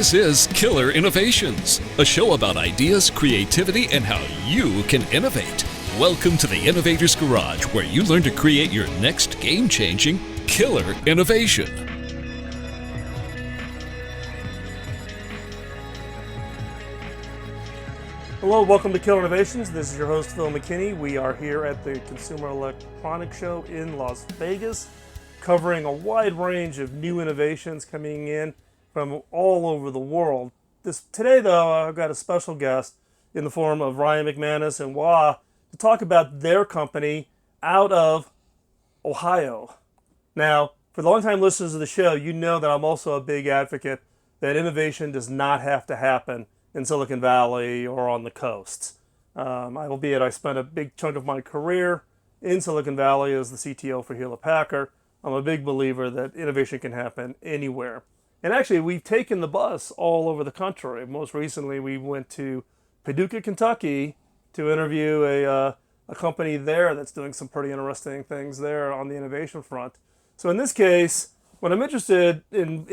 This is Killer Innovations, a show about ideas, creativity, and how you can innovate. Welcome to the Innovator's Garage, where you learn to create your next game-changing killer innovation. Hello, welcome to Killer Innovations. This is your host, Phil McKinney. We are here at the Consumer Electronics Show in Las Vegas, covering a wide range of new innovations coming in from all over the world. Today, though, I've got a special guest in the form of Ryan McManus and Wah to talk about their company out of Ohio. Now, for the long-time listeners of the show, you know that I'm also a big advocate that innovation does not have to happen in Silicon Valley or on the coasts. Albeit I spent a big chunk of my career in Silicon Valley as the CTO for Hewlett-Packard. I'm a big believer that innovation can happen anywhere. And actually, we've taken the bus all over the country. Most recently, we went to Paducah, Kentucky to interview a company there that's doing some pretty interesting things there on the innovation front. So in this case, what I'm interested in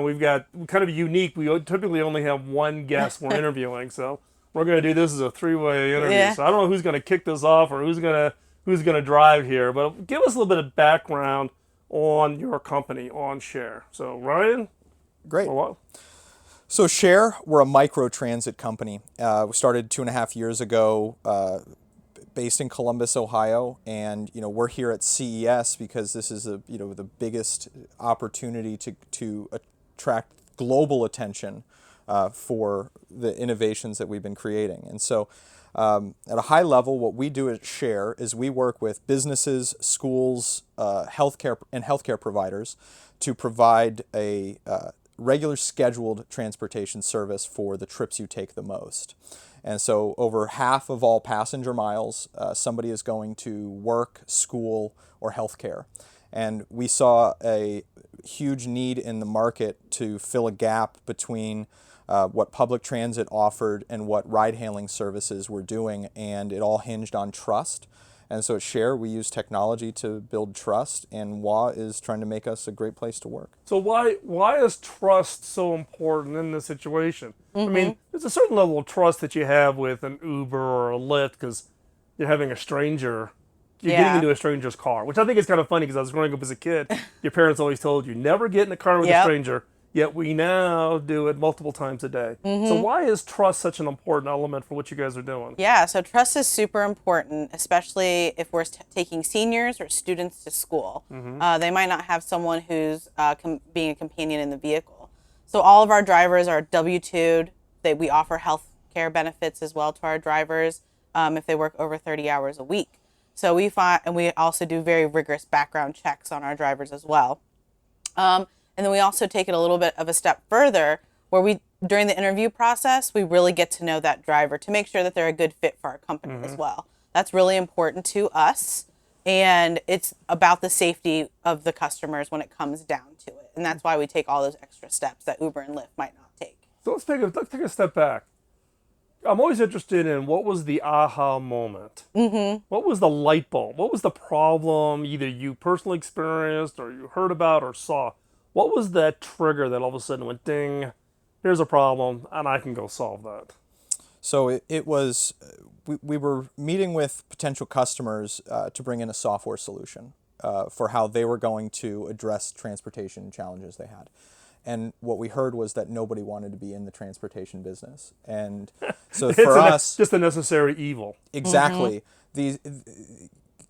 we've got kind of unique. We typically only have one guest we're interviewing, so we're going to do this as a three-way interview. Yeah. So I don't know who's going to kick this off or who's going to drive here, but give us a little bit of background on your company, on Share. So Ryan? Great. So Share, we're a microtransit company. We started 2.5 years ago, based in Columbus, Ohio, and we're here at CES because this is the biggest opportunity to attract global attention for the innovations that we've been creating. And so at a high level, what we do at Share is we work with businesses, schools, healthcare providers to provide a regular scheduled transportation service for the trips you take the most. And so over half of all passenger miles, somebody is going to work, school, or healthcare. And we saw a huge need in the market to fill a gap between what public transit offered and what ride-hailing services were doing, and it all hinged on trust. And so at Share, we use technology to build trust, and WA is trying to make us a great place to work. So why is trust so important in this situation? I mean, there's a certain level of trust that you have with an Uber or a Lyft because you're having a stranger, getting into a stranger's car, which I think is kind of funny because I was growing up as a kid. Your parents always told you never get in a car with a stranger, yet we now do it multiple times a day. So why is trust such an important element for what you guys are doing? Yeah, so trust is super important, especially if we're taking seniors or students to school. They might not have someone who's being a companion in the vehicle. So all of our drivers are W-2'd. We offer health care benefits as well to our drivers if they work over 30 hours a week. So we also do very rigorous background checks on our drivers as well. And then we also take it a little bit of a step further where during the interview process, we really get to know that driver to make sure that they're a good fit for our company as well. That's really important to us. And it's about the safety of the customers when it comes down to it. And that's why we take all those extra steps that Uber and Lyft might not take. So let's take a step back. I'm always interested in what was the aha moment? What was the light bulb? What was the problem either you personally experienced or you heard about or saw? What was that trigger that all of a sudden went ding, here's a problem, and I can go solve that? So it was, we were meeting with potential customers to bring in a software solution for how they were going to address transportation challenges they had. And what we heard was that nobody wanted to be in the transportation business. And so for us... just a necessary evil. Exactly. These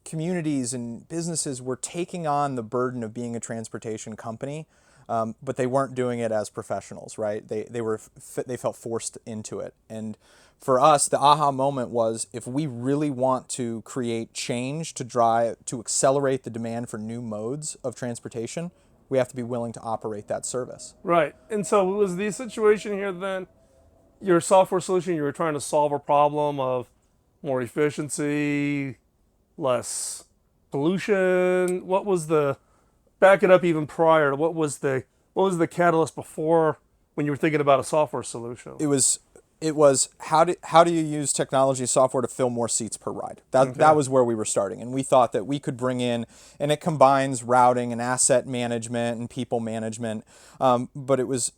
communities and businesses were taking on the burden of being a transportation company, but they weren't doing it as professionals, right? They felt forced into it. And for us, the aha moment was if we really want to create change to accelerate the demand for new modes of transportation, we have to be willing to operate that service. Right. And so was the situation here then, your software solution, you were trying to solve a problem of more efficiency, less pollution? What was back it up even prior, what was the catalyst before when you were thinking about a software solution? It was It was how do you use technology and software to fill more seats per ride? That was where we were starting, and we thought that we could bring in, and it combines routing and asset management and people management, but it was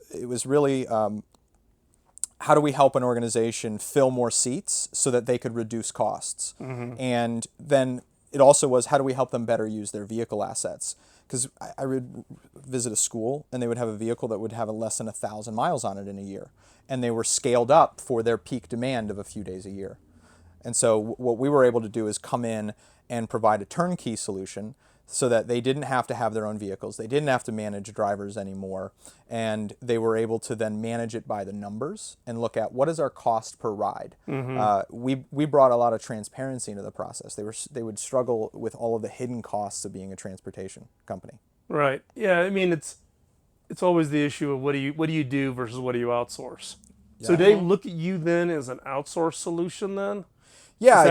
really how do we help an organization fill more seats so that they could reduce costs, and then it also was how do we help them better use their vehicle assets. Because I would visit a school and they would have a vehicle that would have less than 1,000 miles on it in a year. And they were scaled up for their peak demand of a few days a year. And so what we were able to do is come in and provide a turnkey solution so that they didn't have to have their own vehicles. They didn't have to manage drivers anymore. And they were able to then manage it by the numbers and look at what is our cost per ride. We brought a lot of transparency into the process. They would struggle with all of the hidden costs of being a transportation company. Right. Yeah. I mean, it's always the issue of what do you do versus what do you outsource. Yeah. So they look at you then as an outsourced solution then? Yeah.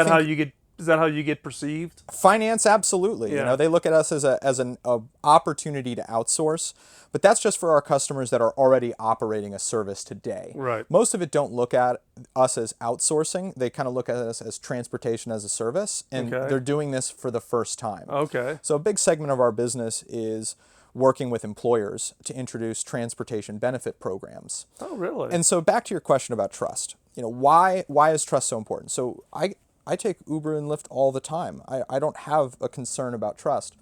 Is that how you get perceived? Finance, absolutely. Yeah. You know, they look at us as an opportunity to outsource, but that's just for our customers that are already operating a service today. Right. Most of it don't look at us as outsourcing. They kind of look at us as transportation as a service, and they're doing this for the first time. Okay. So a big segment of our business is working with employers to introduce transportation benefit programs. Oh, really? And so back to your question about trust. You know, why is trust so important? So I take Uber and Lyft all the time. I don't have a concern about trust.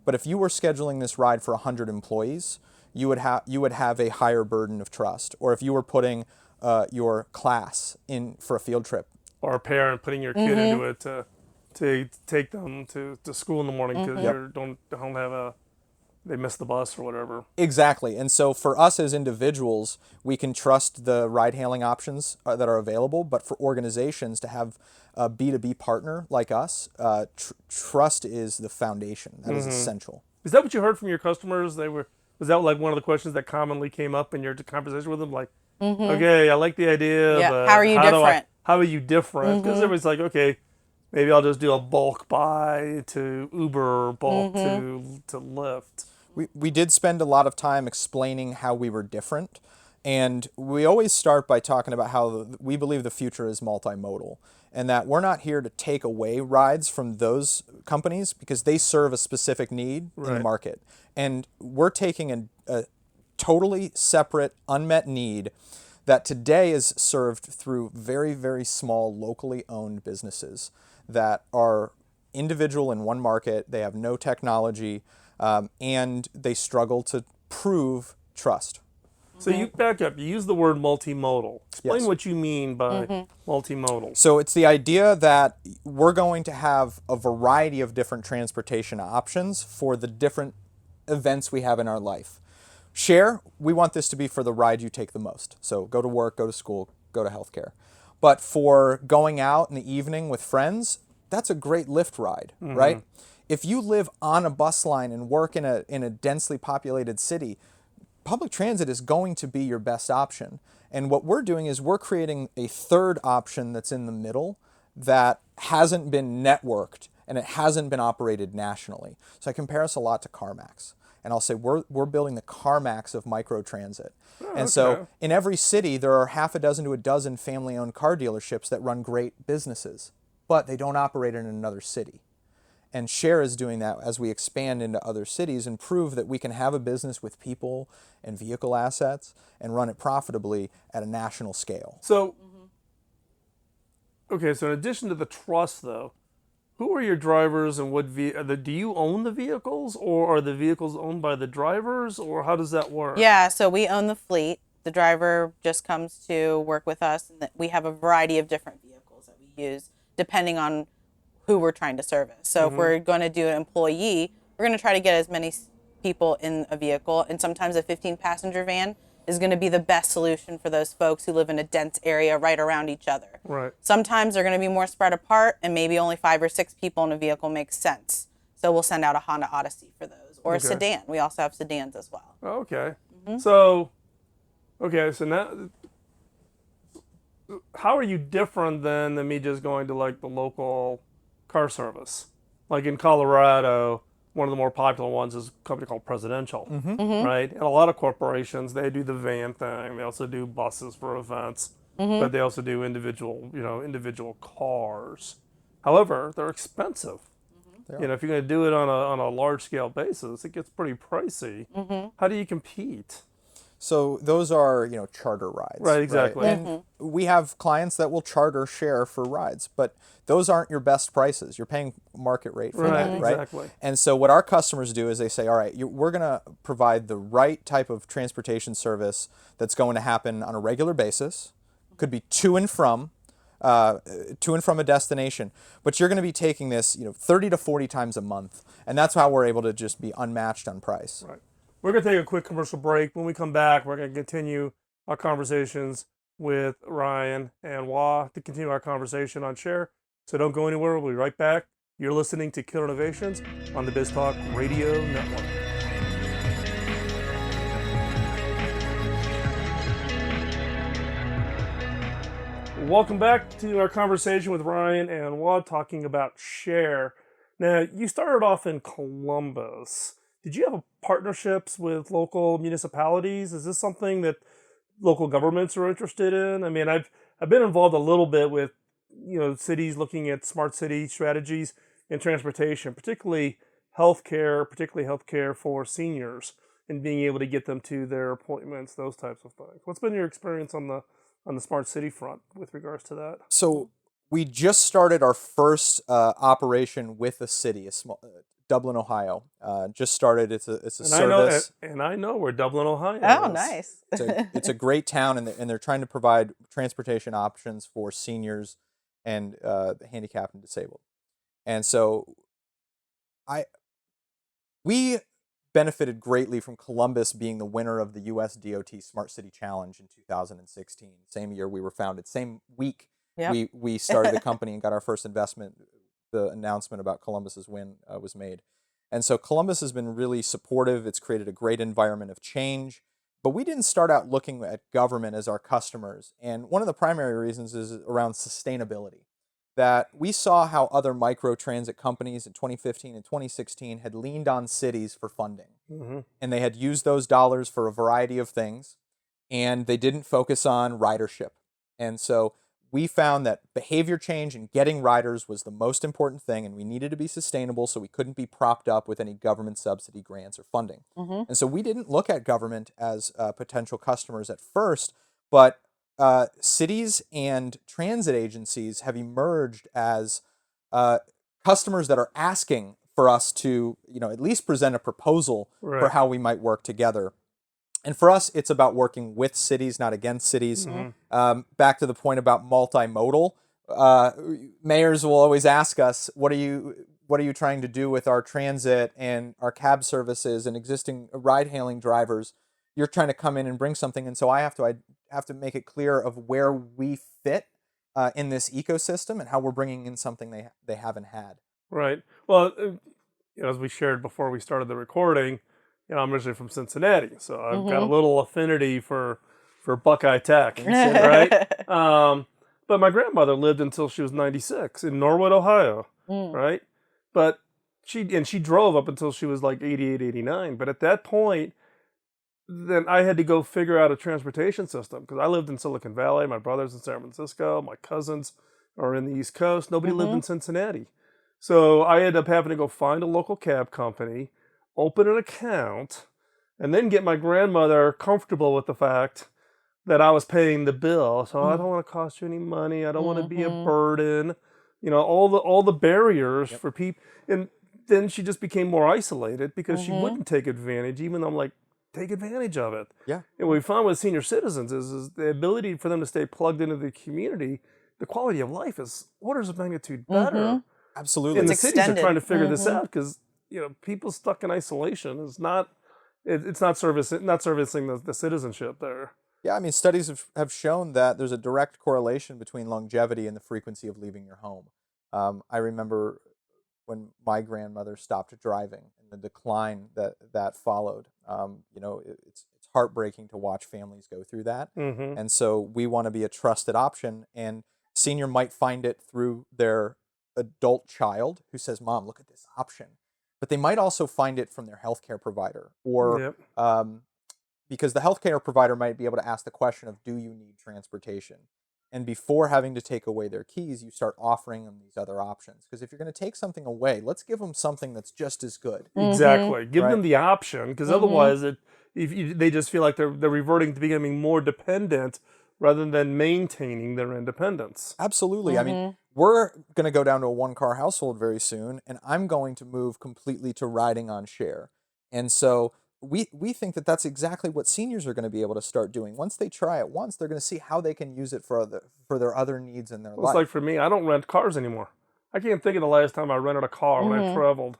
But if you were scheduling this ride for 100 employees, you would have a higher burden of trust. Or if you were putting your class in for a field trip. Or a parent putting your kid into it to take them to school in the morning because they missed the bus or whatever. Exactly. And so for us as individuals, we can trust the ride-hailing options that are available. But for organizations to have a B2B partner like us, trust is the foundation. That is essential. Is that what you heard from your customers? Was that like one of the questions that commonly came up in your conversation with them? Like, okay, I like the idea, but how are you different? How are you different? Because everybody's like, okay, maybe I'll just do a bulk buy to Uber or bulk to Lyft. We did spend a lot of time explaining how we were different, and we always start by talking about how we believe the future is multimodal, and that we're not here to take away rides from those companies because they serve a specific need in the market. And we're taking a totally separate, unmet need that today is served through very, very small, locally owned businesses that are individual in one market. They have no technology. And they struggle to prove trust. So you back up. You use the word multimodal. Explain what you mean by multimodal. So it's the idea that we're going to have a variety of different transportation options for the different events we have in our life. Share, we want this to be for the ride you take the most. So go to work, go to school, go to healthcare. But for going out in the evening with friends, that's a great Lyft ride, right? If you live on a bus line and work in a densely populated city, public transit is going to be your best option. And what we're doing is we're creating a third option that's in the middle that hasn't been networked and it hasn't been operated nationally. So I compare us a lot to CarMax. And I'll say we're building the CarMax of microtransit. And so in every city, there are half a dozen to a dozen family-owned car dealerships that run great businesses, but they don't operate in another city. And Share is doing that as we expand into other cities and prove that we can have a business with people and vehicle assets and run it profitably at a national scale. So, okay, so in addition to the trust, though, who are your drivers and do you own the vehicles, or are the vehicles owned by the drivers, or how does that work? Yeah, so we own the fleet. The driver just comes to work with us, and we have a variety of different vehicles that we use depending on who we're trying to service. So if we're going to do an employee, we're going to try to get as many people in a vehicle, and sometimes a 15-passenger van is going to be the best solution for those folks who live in a dense area right around each other. Right. Sometimes they're going to be more spread apart, and maybe only 5 or 6 people in a vehicle makes sense. So we'll send out a Honda Odyssey for those, or a sedan. We also have sedans as well. Okay. So now, how are you different than me just going to like the local car service? Like in Colorado, one of the more popular ones is a company called Presidential, right? And a lot of corporations, they do the van thing. They also do buses for events. but they also do individual cars. However, they're expensive. If you're going to do it on a large scale basis, it gets pretty pricey. How do you compete? So those are, charter rides. Right, exactly. And we have clients that will charter share for rides, but those aren't your best prices. You're paying market rate for that, right? Exactly. And so what our customers do is they say, all right, we're going to provide the right type of transportation service that's going to happen on a regular basis. Could be to and from a destination, but you're going to be taking this, 30 to 40 times a month, and that's how we're able to just be unmatched on price. Right. We're going to take a quick commercial break. When we come back, we're going to continue our conversations with Ryan and Wah to continue our conversation on share. So don't go anywhere. We'll be right back. You're listening to Killer Innovations on the BizTalk Radio Network. Welcome back to our conversation with Ryan and Wah talking about share. Now, you started off in Columbus. Did you have partnerships with local municipalities? Is this something that local governments are interested in? I mean, I've been involved a little bit with cities looking at smart city strategies in transportation, particularly healthcare for seniors and being able to get them to their appointments, those types of things. What's been your experience on the smart city front with regards to that? So we just started our first operation with a city, a small Dublin, Ohio. Just started. It's a service. I know where Dublin, Ohio Oh, is. nice. It's a great town, and they're trying to provide transportation options for seniors and the handicapped and disabled. And so we benefited greatly from Columbus being the winner of the US DOT Smart City Challenge in 2016. Same year we were founded, same week we started the company and got our first investment. The announcement about Columbus's win was made. And so Columbus has been really supportive. It's created a great environment of change. But we didn't start out looking at government as our customers. And one of the primary reasons is around sustainability. That we saw how other microtransit companies in 2015 and 2016 had leaned on cities for funding. And they had used those dollars for a variety of things. And they didn't focus on ridership. And so we found that behavior change and getting riders was the most important thing, and we needed to be sustainable, so we couldn't be propped up with any government subsidy grants or funding. And so we didn't look at government as potential customers at first, but cities and transit agencies have emerged as customers that are asking for us to, at least present a proposal for how we might work together. And for us, it's about working with cities, not against cities. Back to the point about multimodal, mayors will always ask us, what are you trying to do with our transit and our cab services and existing ride-hailing drivers? You're trying to come in and bring something, and so I have to make it clear of where we fit in this ecosystem and how we're bringing in something they haven't had. Right. Well, as we shared before we started the recording, I'm originally from Cincinnati, so I've got a little affinity for Buckeye Tech, right? But my grandmother lived until she was 96 in Norwood, Ohio, right? But she drove up until she was like 88, 89. But at that point, then I had to go figure out a transportation system because I lived in Silicon Valley. My brother's in San Francisco. My cousins are in the East Coast. Nobody lived in Cincinnati. So I ended up having to go find a local cab company, open an account, and then get my grandmother comfortable with the fact that I was paying the bill. So I don't want to cost you any money. I don't want to be a burden. All the barriers for people. And then she just became more isolated because she wouldn't take advantage, even though I'm like, take advantage of it. Yeah. And what we found with senior citizens is the ability for them to stay plugged into the community. The quality of life is orders of magnitude better. Absolutely. And the It's cities are extended. trying to figure this out because people stuck in isolation is not servicing the citizenship there. Yeah, I mean, studies have shown that there's a direct correlation between longevity and the frequency of leaving your home. I remember when my grandmother stopped driving and the decline that followed. It's heartbreaking to watch families go through that. And so we want to be a trusted option, and senior might find it through their adult child who says, "Mom, look at this option." But they might also find it from their healthcare provider, or because the healthcare provider might be able to ask the question of, do you need transportation? And before having to take away their keys, you start offering them these other options. Because if you're going to take something away, let's give them something that's just as good. Exactly. Give Right. them the option, because otherwise they just feel like they're reverting to becoming more dependent rather than maintaining their independence. Absolutely. I mean, we're going to go down to a one-car household very soon, and I'm going to move completely to riding on share. And so we think that that's exactly what seniors are going to be able to start doing. Once they try it once, they're going to see how they can use it for their other needs in their It's life. like for me, I don't rent cars anymore. I can't think of the last time I rented a car when I traveled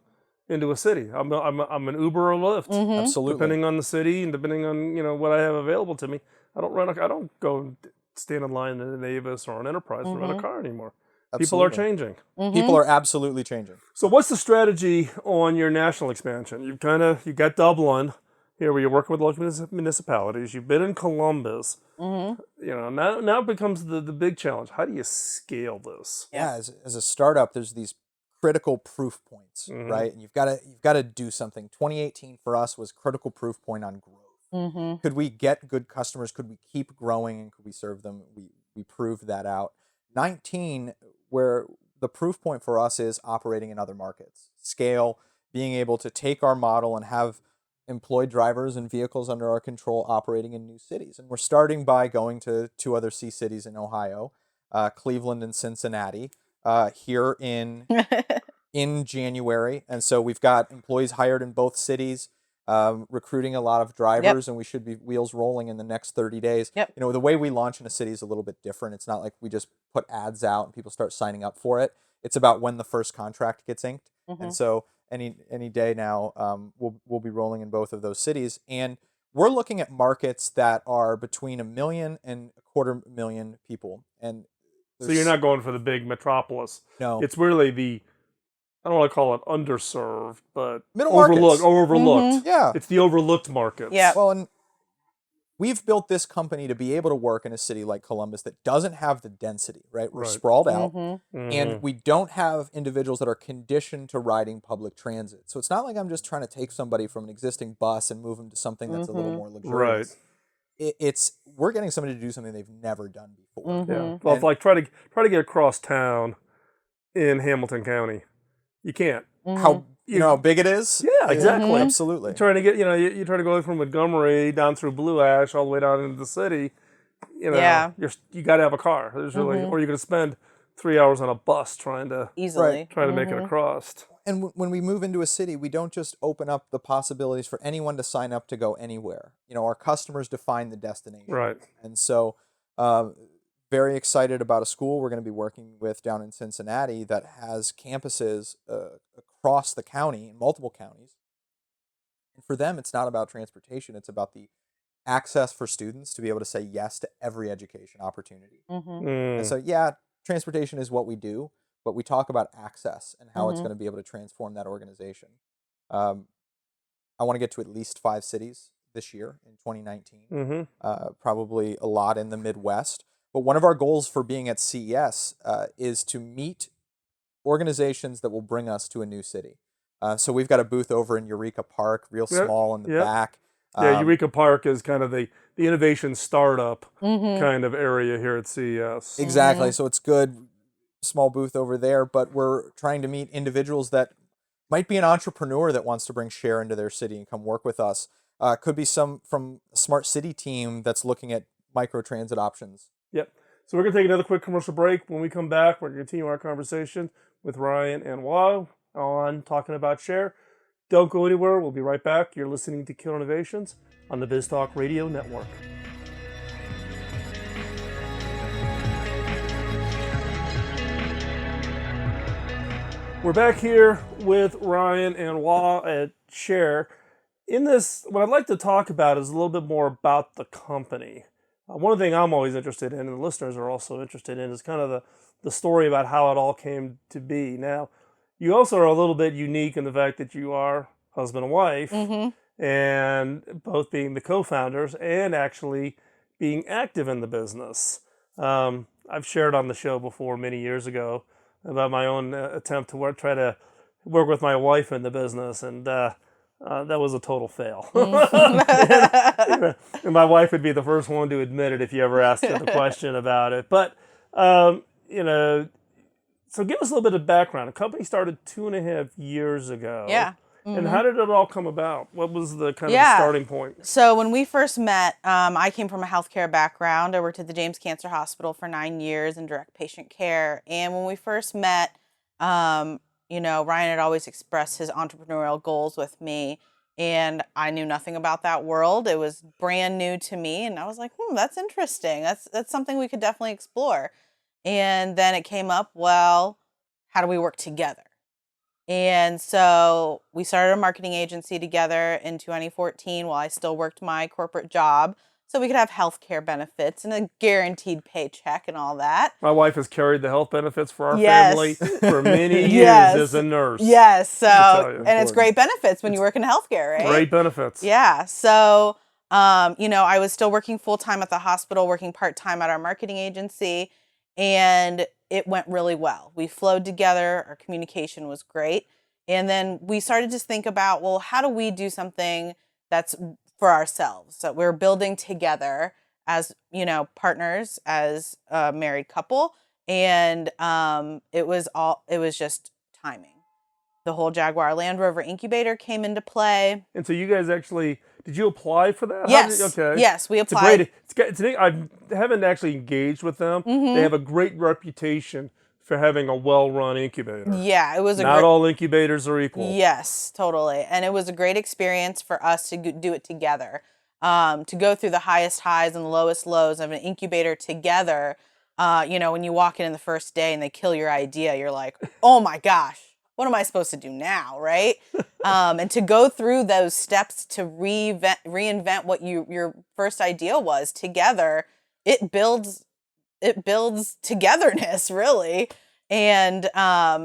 into a city. I'm an Uber or Lyft, Absolutely. depending on the city and depending on what I have available to me. I don't go stand in line in an Avis or an Enterprise to rent a car anymore. People are Absolutely. changing. People are absolutely changing. So what's the strategy on your national expansion? You got Dublin here where you're working with local municipalities. You've been in Columbus. Now it becomes the big challenge. How do you scale this? Yeah, as a startup, there's these critical proof points, right? And you've got to do something. 2018 for us was critical proof point on growth. Could we get good customers? Could we keep growing? And could we serve them? We proved that out. 19, where the proof point for us is operating in other markets, scale, being able to take our model and have employed drivers and vehicles under our control operating in new cities. And we're starting by going to 2 other C cities in Ohio, Cleveland and Cincinnati, here in January. And so we've got employees hired in both cities, recruiting a lot of drivers, and we should be wheels rolling in the next 30 days. Yep. The way we launch in a city is a little bit different. It's not like we just put ads out and people start signing up for it. It's about when the first contract gets inked. And so any day now, we'll be rolling in both of those cities. And we're looking at markets that are between 1 million and 250,000 people. And so you're not going for the big metropolis. No. It's really I don't want to call it underserved, but Middle markets. overlooked. Yeah. It's the overlooked markets. Yeah. Well, and we've built this company to be able to work in a city like Columbus that doesn't have the density, right? We're sprawled out, and we don't have individuals that are conditioned to riding public transit. So it's not like I'm just trying to take somebody from an existing bus and move them to something that's a little more luxurious. It's we're getting somebody to do something they've never done before. Yeah. Well, it's like try to get across town in Hamilton County. You can't. How how big it is? Yeah, exactly. Absolutely. You're trying to get you try to go from Montgomery down through Blue Ash all the way down into the city. You got to have a car. There's or you're going to spend 3 hours on a bus trying to make it across. And when we move into a city, we don't just open up the possibilities for anyone to sign up to go anywhere. Our customers define the destination. Right. And so, very excited about a school we're going to be working with down in Cincinnati that has campuses across the county, in multiple counties. And for them, it's not about transportation. It's about the access for students to be able to say yes to every education opportunity. And so, transportation is what we do, but we talk about access and how it's going to be able to transform that organization. I want to get to at least 5 cities this year in 2019, probably a lot in the Midwest. But one of our goals for being at CES is to meet organizations that will bring us to a new city. So we've got a booth over in Eureka Park, real small in the back. Eureka Park is kind of the innovation startup kind of area here at CES. Exactly. So it's good, small booth over there. But we're trying to meet individuals that might be an entrepreneur that wants to bring share into their city and come work with us. Could be some from a smart city team that's looking at microtransit options. Yep. So we're going to take another quick commercial break. When we come back, we're going to continue our conversation with Ryan and Wa on talking about share. Don't go anywhere. We'll be right back. You're listening to Killer Innovations on the BizTalk Radio Network. We're back here with Ryan and Wa at Share. In this, what I'd like to talk about is a little bit more about the company. One thing I'm always interested in, and the listeners are also interested in, is kind of the story about how it all came to be. Now, you also are a little bit unique in the fact that you are husband and wife, and both being the co-founders and actually being active in the business. I've shared on the show before many years ago about my own attempt to try to work with my wife in the business, and that was a total fail. Mm-hmm. And my wife would be the first one to admit it if you ever asked her the question about it. But, you know, so give us a little bit of background. The company started 2.5 years ago. Yeah. And how did it all come about? What was the kind of the Yeah. starting point? So when we first met, I came from a healthcare background. I worked at the James Cancer Hospital for 9 years in direct patient care. And when we first met, you know, Ryan had always expressed his entrepreneurial goals with me. And I knew nothing about that world. It was brand new to me. And I was like, that's interesting. That's something we could definitely explore. And then it came up, well, how do we work together? And so we started a marketing agency together in 2014 while I still worked my corporate job. So we could have healthcare benefits and a guaranteed paycheck and all that. My wife has carried the health benefits for our Yes. family for many years Yes. as a nurse. Yes. So, tell you. and it's great benefits when you work in healthcare, right? Great benefits. Yeah. So, you know, I was still working full time at the hospital, working part time at our marketing agency, and it went really well. We flowed together. Our communication was great. And then we started to think about, well, how do we do something that's for ourselves? So we're building together as, you know, partners, as a married couple. And it was just timing. The whole Jaguar Land Rover incubator came into play. And so you guys actually, did you apply for that? Yes. Okay. Yes, we It's a applied. I haven't actually engaged with them. Mm-hmm. They have a great reputation for having a well-run incubator. Yeah, it was Not all incubators are equal. Yes, totally. And it was a great experience for us to do it together. To go through the highest highs and the lowest lows of an incubator together. You know, when you walk in the first day and they kill your idea, you're like, oh my gosh, what am I supposed to do now, right? And to go through those steps to reinvent what your first idea was together, it builds togetherness, really. And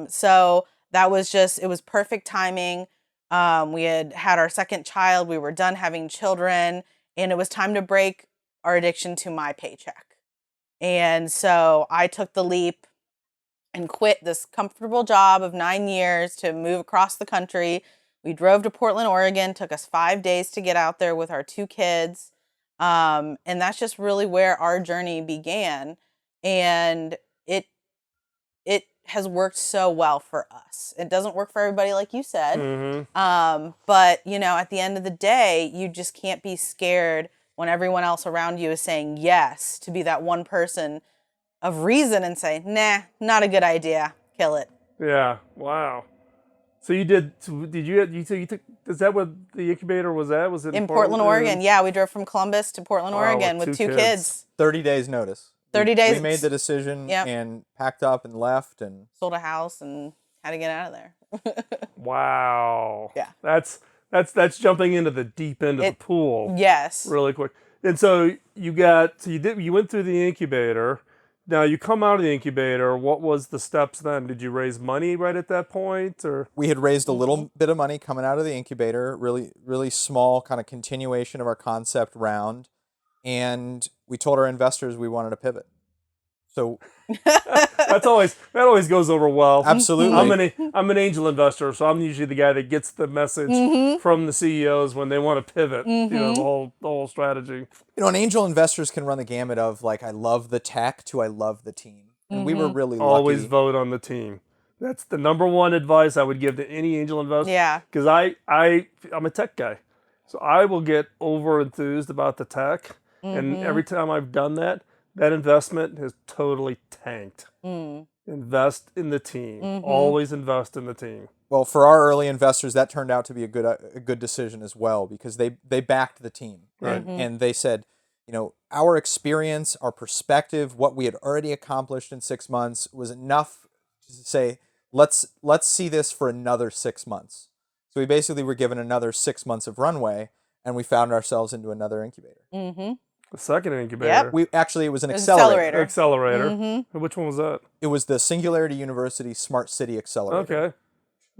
so that was it was perfect timing. We had our second child. We were done having children, and it was time to break our addiction to my paycheck. And so I took the leap and quit this comfortable job of 9 years to move across the country. We drove to Portland, Oregon. Took us 5 days to get out there with our 2 kids. And that's just really where our journey began. And it has worked so well for us. It doesn't work for everybody, like you said. Mm-hmm. But, you know, at the end of the day, you just can't be scared when everyone else around you is saying yes, to be that one person of reason and say, nah, not a good idea. Kill it. Yeah. Wow. So you did you took, is that what the incubator was at? Was it In Portland, Oregon. Yeah, we drove from Columbus to Portland, Wow, Oregon with with two 2 kids. kids. 30 days notice. 30 days. We made the decision and packed up and left and Sold a house and had to get out of there. Wow. Yeah. That's jumping into the deep end of the pool. Yes. Really quick. And so you went through the incubator. Now you come out of the incubator. What was the steps then? Did you raise money right at that point, or? we had raised a little bit of money coming out of the incubator, really small kind of continuation of our concept round. And we told our investors we wanted to pivot. So that always goes over well. absolutely. I'm an angel investor, so I'm usually the guy that gets the message from the CEOs when they want to pivot. You know, the whole strategy. You know, and angel investors can run the gamut of like, I love the tech to I love the team. And we were really lucky. Always vote on the team. That's the number one advice I would give to any angel investor. Yeah. Because I'm a tech guy, so I will get over enthused about the tech, and every time I've done that investment has totally tanked. Invest in the team. Always invest in the team. Well, for our early investors, that turned out to be a good decision as well, because they backed the team. Right. And they said, you know, our experience, our perspective, what we had already accomplished in 6 months was enough to say, let's see this for another 6 months. So we basically were given another 6 months of runway, and we found ourselves into another incubator. The second incubator. Yep. It was an accelerator. Accelerator. Which one was that? It was the Singularity University Smart City Accelerator. Okay.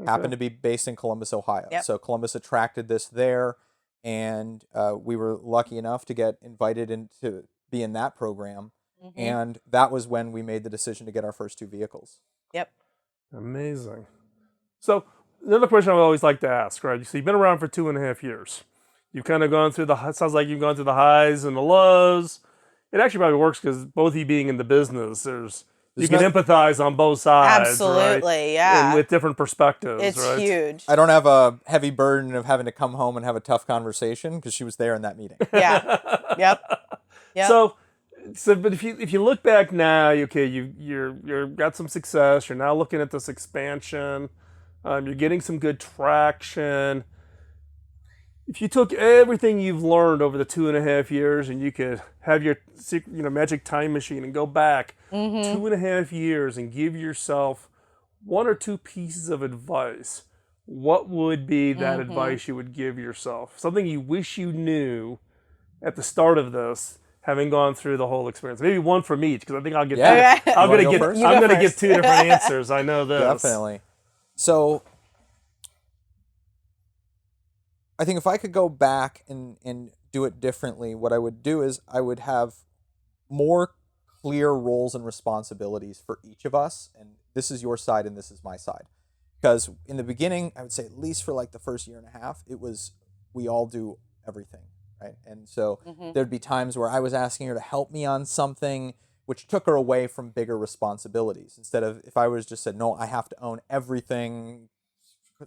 Happened to be based in Columbus, Ohio. Yep. So Columbus attracted this there, and we were lucky enough to get invited to be in that program. And that was when we made the decision to get our first 2 vehicles. Yep. Amazing. So another question I would always like to ask, right? So you've been around for 2.5 years. You've kind of gone through it sounds like you've gone through the highs and the lows. It actually probably works because both of you being in the business, you can empathize on both sides. Absolutely, right? yeah. And with different perspectives, It's right? huge. I don't have a heavy burden of having to come home and have a tough conversation because she was there in that meeting. Yeah. Yep. So, but if you look back now, okay, you're got some success. You're now looking at this expansion. You're getting some good traction. If you took everything you've learned over the 2.5 years and you could have your magic time machine and go back 2.5 years and give yourself 1 or 2 pieces of advice, what would be that advice you would give yourself? Something you wish you knew at the start of this, having gone through the whole experience. Maybe one from each, because I think I'll get. Yeah. I'm going to first? get 2 different answers. I know this. Definitely. So I think if I could go back and do it differently, what I would do is I would have more clear roles and responsibilities for each of us. And this is your side and this is my side. Because in the beginning, I would say at least for like the first 1.5 years, it was we all do everything, right? And so there'd be times where I was asking her to help me on something, which took her away from bigger responsibilities. Instead of, if I was just said, no, I have to own everything,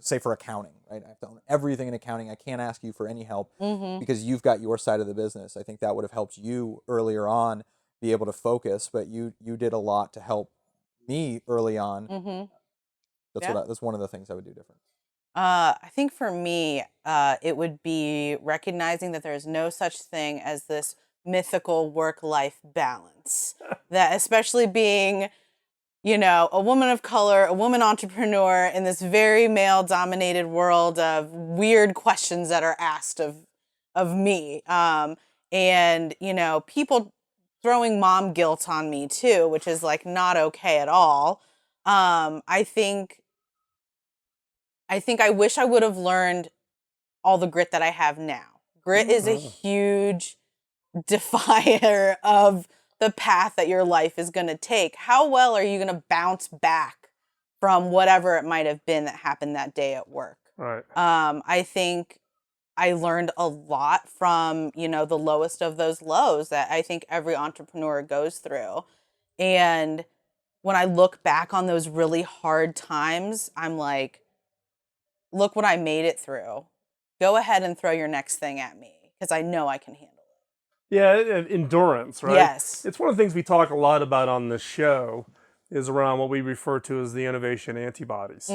say for accounting, right? I have to own everything in accounting. I can't ask you for any help because you've got your side of the business. I think that would have helped you earlier on be able to focus, but you did a lot to help me early on. That's one of the things I would do different. I think for me, it would be recognizing that there is no such thing as this mythical work-life balance. That especially being, a woman of color, a woman entrepreneur in this very male-dominated world of weird questions that are asked of me. And, people throwing mom guilt on me too, which is like not okay at all. I think I wish I would have learned all the grit that I have now. Grit is a huge defier of the path that your life is going to take. How well are you going to bounce back from whatever it might have been that happened that day at work? Right. I think I learned a lot from, the lowest of those lows that I think every entrepreneur goes through. And when I look back on those really hard times, I'm like, look what I made it through. Go ahead and throw your next thing at me because I know I can handle it. Yeah, endurance, right? Yes. It's one of the things we talk a lot about on this show is around what we refer to as the innovation antibodies.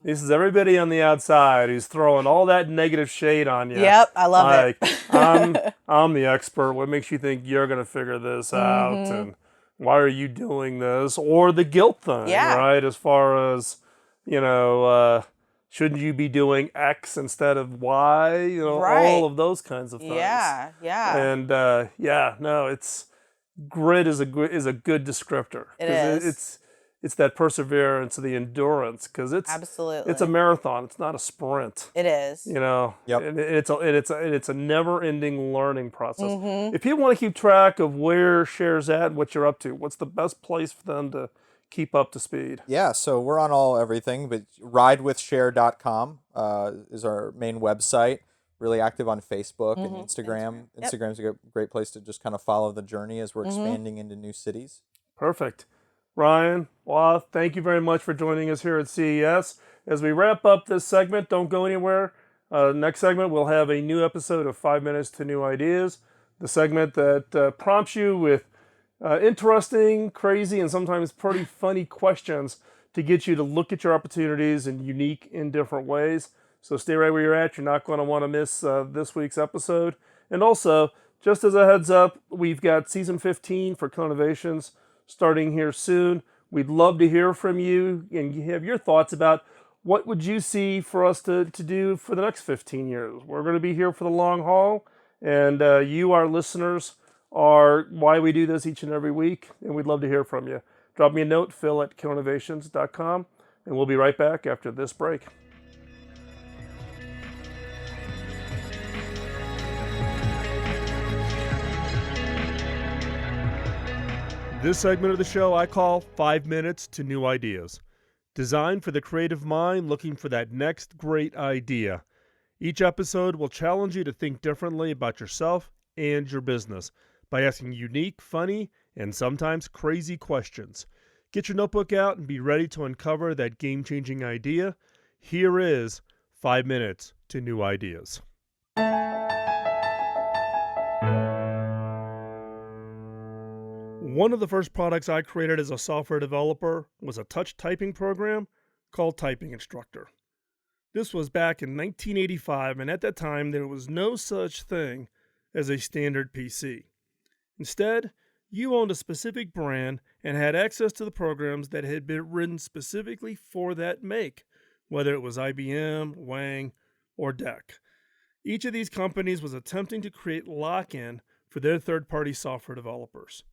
This is everybody on the outside who's throwing all that negative shade on you. Yep, I love it. I'm the expert. What makes you think you're going to figure this out? And why are you doing this? Or the guilt thing, right? As far as, shouldn't you be doing X instead of Y? All of those kinds of things. Yeah. And it's grit is a good descriptor. It is. It's that perseverance, the endurance, because absolutely it's a marathon. It's not a sprint. It is. Yep. And it's a never-ending learning process. If people want to keep track of where Share's at, what you're up to, what's the best place for them to keep up to speed? Yeah, so we're on everything, but ridewithshare.com is our main website. Really active on Facebook and Instagram. Instagram's a great place to just kind of follow the journey as we're expanding into new cities. Perfect. Ryan, thank you very much for joining us here at CES. As we wrap up this segment, don't go anywhere. Next segment, we'll have a new episode of 5 Minutes to New Ideas, the segment that prompts you with interesting, crazy, and sometimes pretty funny questions to get you to look at your opportunities in unique and different ways. So stay right where you're at. You're not going to want to miss this week's episode. And also, just as a heads up, we've got season 15 for Innovations starting here soon. We'd love to hear from you and have your thoughts about what would you see for us to do for the next 15 years. We're going to be here for the long haul, and you, our listeners, are why we do this each and every week, and we'd love to hear from you. Drop me a note, phil@killinnovations.com, and we'll be right back after this break. This segment of the show I call 5 Minutes to New Ideas. Designed for the creative mind looking for that next great idea. Each episode will challenge you to think differently about yourself and your business by asking unique, funny, and sometimes crazy questions. Get your notebook out and be ready to uncover that game-changing idea. Here is 5 minutes to new ideas. One of the first products I created as a software developer was a touch typing program called Typing Instructor. This was back in 1985, and at that time there was no such thing as a standard PC. Instead, you owned a specific brand and had access to the programs that had been written specifically for that make, whether it was IBM, Wang, or DEC. Each of these companies was attempting to create lock-in for their third-party software developers.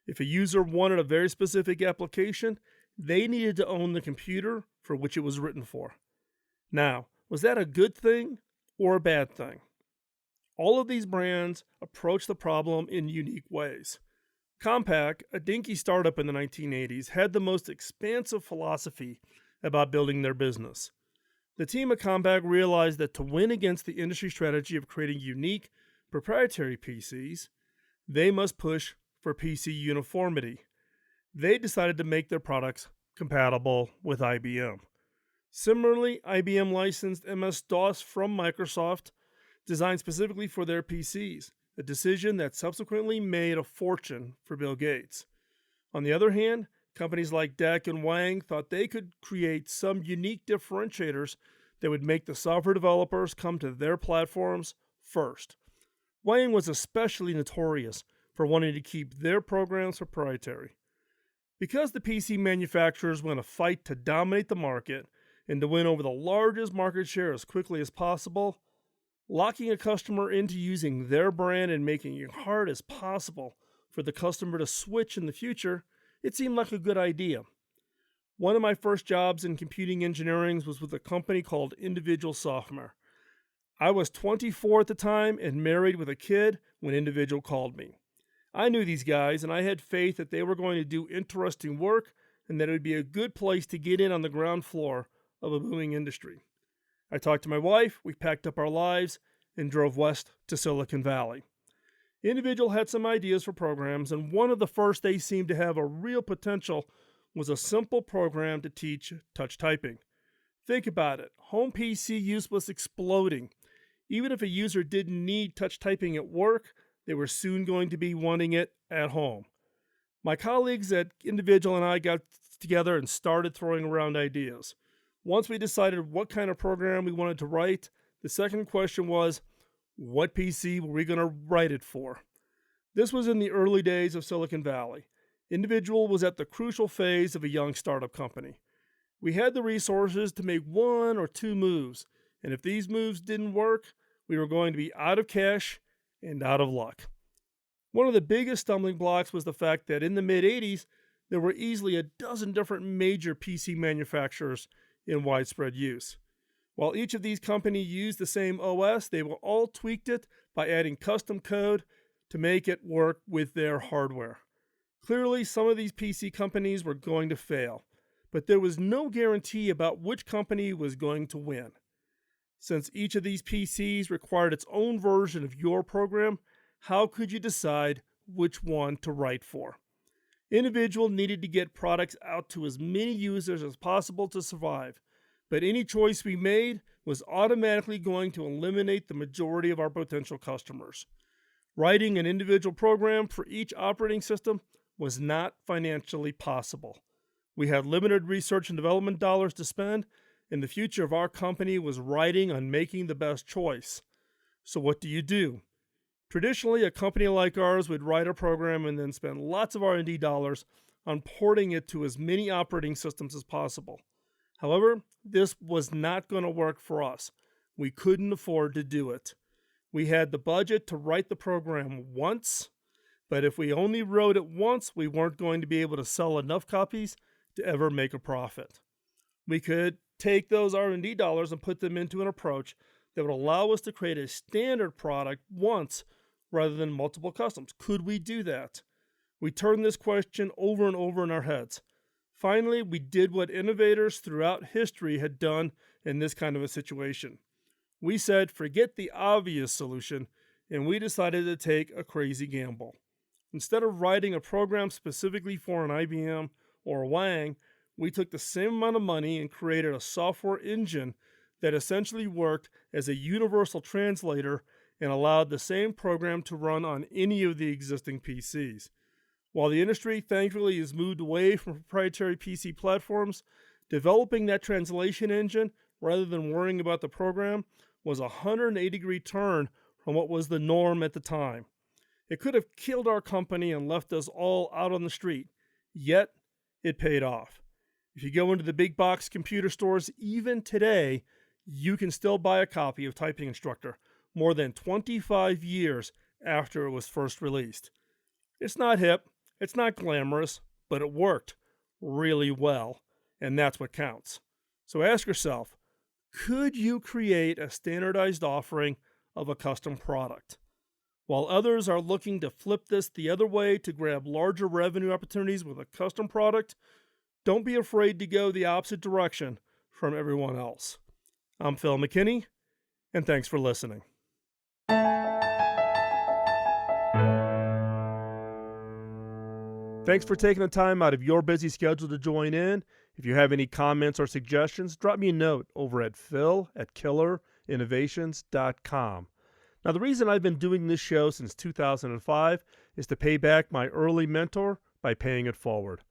If a user wanted a very specific application, they needed to own the computer for which it was written for. Now, was that a good thing or a bad thing? All of these brands approached the problem in unique ways. Compaq, a dinky startup in the 1980s, had the most expansive philosophy about building their business. The team at Compaq realized that to win against the industry strategy of creating unique, proprietary PCs, they must push for PC uniformity. They decided to make their products compatible with IBM. Similarly, IBM licensed MS-DOS from Microsoft, designed specifically for their PCs, a decision that subsequently made a fortune for Bill Gates. On the other hand, companies like DEC and Wang thought they could create some unique differentiators that would make the software developers come to their platforms first. Wang was especially notorious for wanting to keep their programs proprietary. Because the PC manufacturers were in a fight to dominate the market and to win over the largest market share as quickly as possible, locking a customer into using their brand and making it hard as possible for the customer to switch in the future, it seemed like a good idea. One of my first jobs in computing engineering was with a company called Individual Software. I was 24 at the time and married with a kid when Individual called me. I knew these guys, and I had faith that they were going to do interesting work and that it would be a good place to get in on the ground floor of a booming industry. I talked to my wife, we packed up our lives, and drove west to Silicon Valley. Individual had some ideas for programs, and one of the first they seemed to have a real potential was a simple program to teach touch typing. Think about it. Home PC use was exploding. Even if a user didn't need touch typing at work, they were soon going to be wanting it at home. My colleagues at Individual and I got together and started throwing around ideas. Once we decided what kind of program we wanted to write, the second question was, what PC were we going to write it for? This was in the early days of Silicon Valley. Individual was at the crucial phase of a young startup company. We had the resources to make one or two moves, and if these moves didn't work, we were going to be out of cash and out of luck. One of the biggest stumbling blocks was the fact that in the mid-'80s, there were easily a dozen different major PC manufacturers in widespread use. While each of these companies used the same OS, they all tweaked it by adding custom code to make it work with their hardware. Clearly, some of these PC companies were going to fail, but there was no guarantee about which company was going to win. Since each of these PCs required its own version of your program, how could you decide which one to write for? Individual needed to get products out to as many users as possible to survive, but any choice we made was automatically going to eliminate the majority of our potential customers. Writing an individual program for each operating system was not financially possible. We had limited research and development dollars to spend, and the future of our company was riding on making the best choice. So what do? Traditionally, a company like ours would write a program and then spend lots of R&D dollars on porting it to as many operating systems as possible. However, this was not going to work for us. We couldn't afford to do it. We had the budget to write the program once, but if we only wrote it once, we weren't going to be able to sell enough copies to ever make a profit. We could take those R&D dollars and put them into an approach that would allow us to create a standard product once rather than multiple customs. Could we do that? We turned this question over and over in our heads. Finally, we did what innovators throughout history had done in this kind of a situation. We said, forget the obvious solution, and we decided to take a crazy gamble. Instead of writing a program specifically for an IBM or a Wang, we took the same amount of money and created a software engine that essentially worked as a universal translator and allowed the same program to run on any of the existing PCs. While the industry thankfully has moved away from proprietary PC platforms, developing that translation engine rather than worrying about the program was a 180-degree turn from what was the norm at the time. It could have killed our company and left us all out on the street, yet it paid off. If you go into the big box computer stores even today, you can still buy a copy of Typing Instructor more than 25 years after it was first released. It's not hip, it's not glamorous, but it worked really well, and that's what counts. So ask yourself, could you create a standardized offering of a custom product? While others are looking to flip this the other way to grab larger revenue opportunities with a custom product, don't be afraid to go the opposite direction from everyone else. I'm Phil McKinney, and thanks for listening. Thanks for taking the time out of your busy schedule to join in. If you have any comments or suggestions, drop me a note over at phil@killerinnovations.com. Now, the reason I've been doing this show since 2005 is to pay back my early mentor by paying it forward.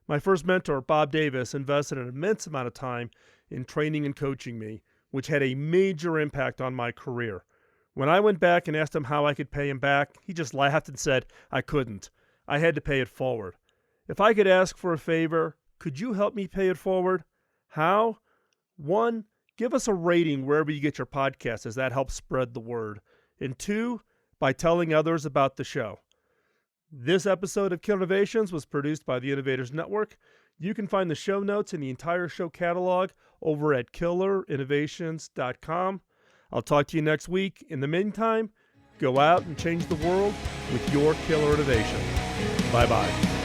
My first mentor, Bob Davis, invested an immense amount of time in training and coaching me, which had a major impact on my career. When I went back and asked him how I could pay him back, he just laughed and said I couldn't. I had to pay it forward. If I could ask for a favor, could you help me pay it forward? How? 1, give us a rating wherever you get your podcasts, as that helps spread the word. And 2, by telling others about the show. This episode of Killer Innovations was produced by the Innovators Network. You can find the show notes and the entire show catalog over at killerinnovations.com. I'll talk to you next week. In the meantime, go out and change the world with your killer innovation. Bye-bye.